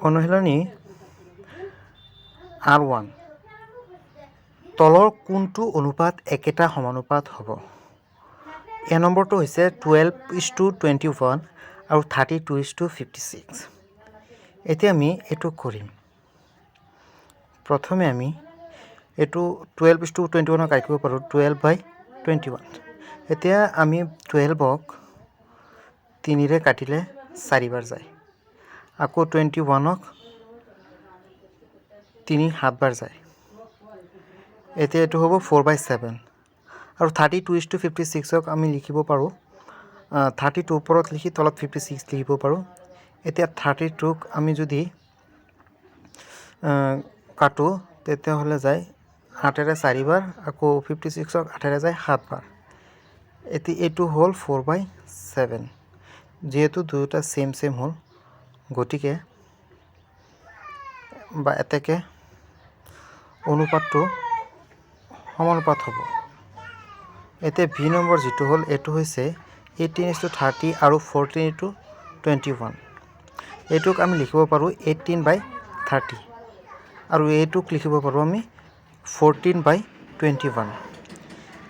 অনুশীলনী R1 তলৰ কোনটো অনুপাত একেটা সমানুপাত হ'ব? এ নম্বৰটো হৈছে 12:21 আৰু 32:56। এতিয়া আমি এইটো কৰিম। প্ৰথমে আমি এইটো 12:21 কাটিব পাৰোঁ 12/21। এতিয়া আমি 12ক 3ৰে কাটিলে 4বাৰ যায়। আকৌ 21ক 3 7বাৰ যায়। এতিয়া এইটো হ'ব 4/7 আৰু 32:56ক আমি লিখিব পাৰোঁ 32 ওপৰত লিখি তলত 56 লিখিব পাৰোঁ। এতিয়া 32ক আমি যদি কাটো তেতিয়াহ'লে যায় 8ৰে 4বাৰ, আকৌ 56ক 8ৰে যায় 7বাৰ। এতিয়া এইটো হ'ল 4/7। যিহেতু দুয়োটা চেম হ'ল গতিকে বা এতেকে অনুপাতটো সমানুপাত হ'ব। এতিয়া বি নম্বৰ যিটো হ'ল এইটো হৈছে 18:30 আৰু 14:21। এইটোক আমি লিখিব পাৰোঁ 18/30 আৰু এইটোক লিখিব পাৰোঁ আমি 14/21।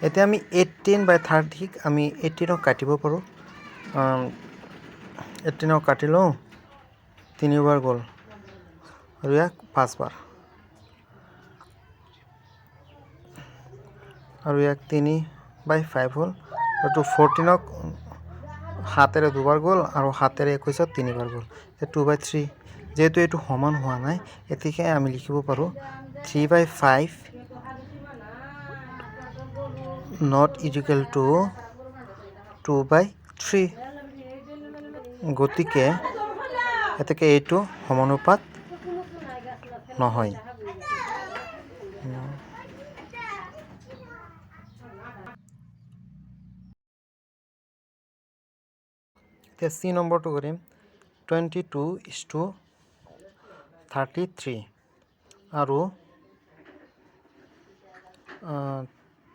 এতিয়া আমি 18/30ক আমি 18ক কাটিব পাৰোঁ। 18ক কাটি লওঁ, 3বাৰ গ'ল আৰু ইয়াক 5বাৰ আৰু ইয়াক 3/5 হ'ল। আৰু 14ক 7ৰে 2বাৰ গ'ল আৰু 7ৰে 21ত 3বাৰ গ'ল। 2/3। যিহেতু এইটো সমান হোৱা নাই গতিকে আমি লিখিব পাৰোঁ 3/5 not equal to 2/3। গতিকে এতেকে এইটো সমানুপাত নহয়। এতিয়া চি নম্বৰটো কৰিম 22:33 আৰু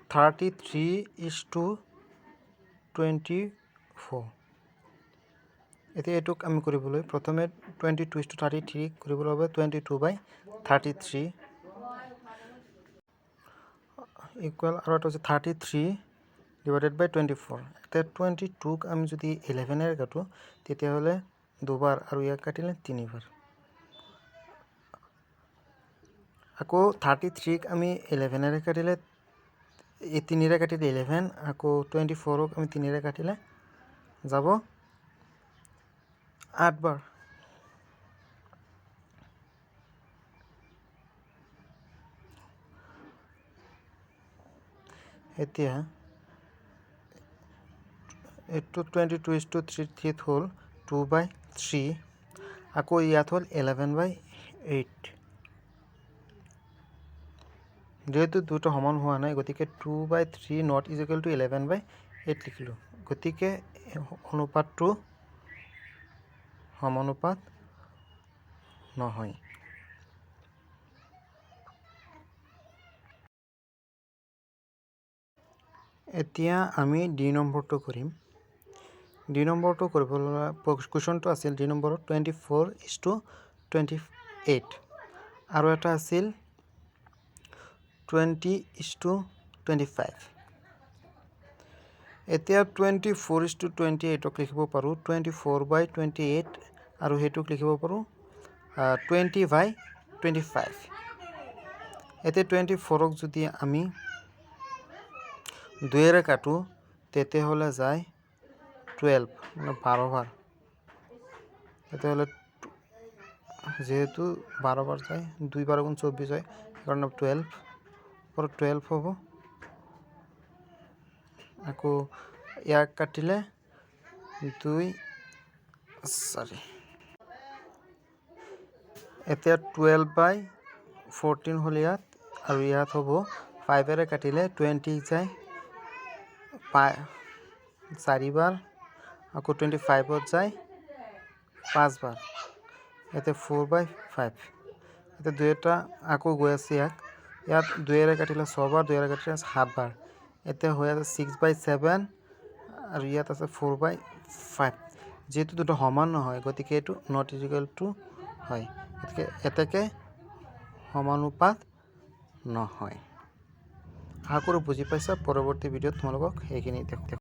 33:24। এতিয়া এইটোক আমি কৰিবলৈ প্ৰথমে 22:33 কৰিবলৈ হ'ব 22/33 ইকুৱেল আৰু এটা হৈছে 33/24। এতিয়া 22ক আমি যদি 11ৰে কাটো তেতিয়াহ'লে 2বাৰ আৰু ইয়াক কাটিলে 3বাৰ। আকৌ 33ক আমি 11ৰে কাটিলে 3ৰে কাটিলে 11, আকৌ 24ক আমি 3ৰে কাটিলে যাব 8বাৰ। এতিয়া এইটো 22:33 হ'ল 2/3, আকৌ ইয়াত হ'ল 11/8। যেহেতু দুটো সমান হোৱা নাই গতিকে 2/3 not equal to 11/8 লিখিলোঁ। গতিকে অনুপাতটো সমানুপাত নহয়। এতিয়া আমি ডি নম্বৰটো কৰিম। ডি নম্বৰটো কৰিবলৈ কুৱেশ্যনটো আছিল ডি নম্বৰত 24:28 আৰু এটা আছিল 20:25। এতিয়া 24:28ক লিখিব পাৰোঁ 24/28 আৰু সেইটোক লিখিব পাৰোঁ 20/25। এতিয়া 24ক যদি আমি 2ৰে কাটো তেতিয়াহ'লে যায় 12 মানে 12বাৰ। তেতিয়াহ'লে যেহেতু 12বাৰ যায় 2বাৰ 24 হয় সেইকাৰণে 12 ওপৰত 12 হ'ব। আকৌ ইয়াক কাটিলে 2 4। এতিয়া 12/14 হ'ল ইয়াত আৰু ইয়াত হ'ব 5ৰে কাটিলে 20 যায় 4বাৰ, আকৌ 25ত যায় 5বাৰ। এতিয়া 4/5। এতিয়া দুয়োটা আকৌ গৈ আছে ইয়াত 2ৰে কাটিলে 6বাৰ, 2ৰে কাটিলে 7বাৰ। এতিয়া হৈ আছে 6/7 আৰু ইয়াত আছে 4/5। যিহেতু দুটো সমান নহয় গতিকে এইটো নট ইকুৱেল টু হয়। গতিকে এতেকে সমানুপাত নহয়। আশা কৰোঁ বুজি পাইছা। পৰৱৰ্তী ভিডিঅ'ত তোমালোকক সেইখিনি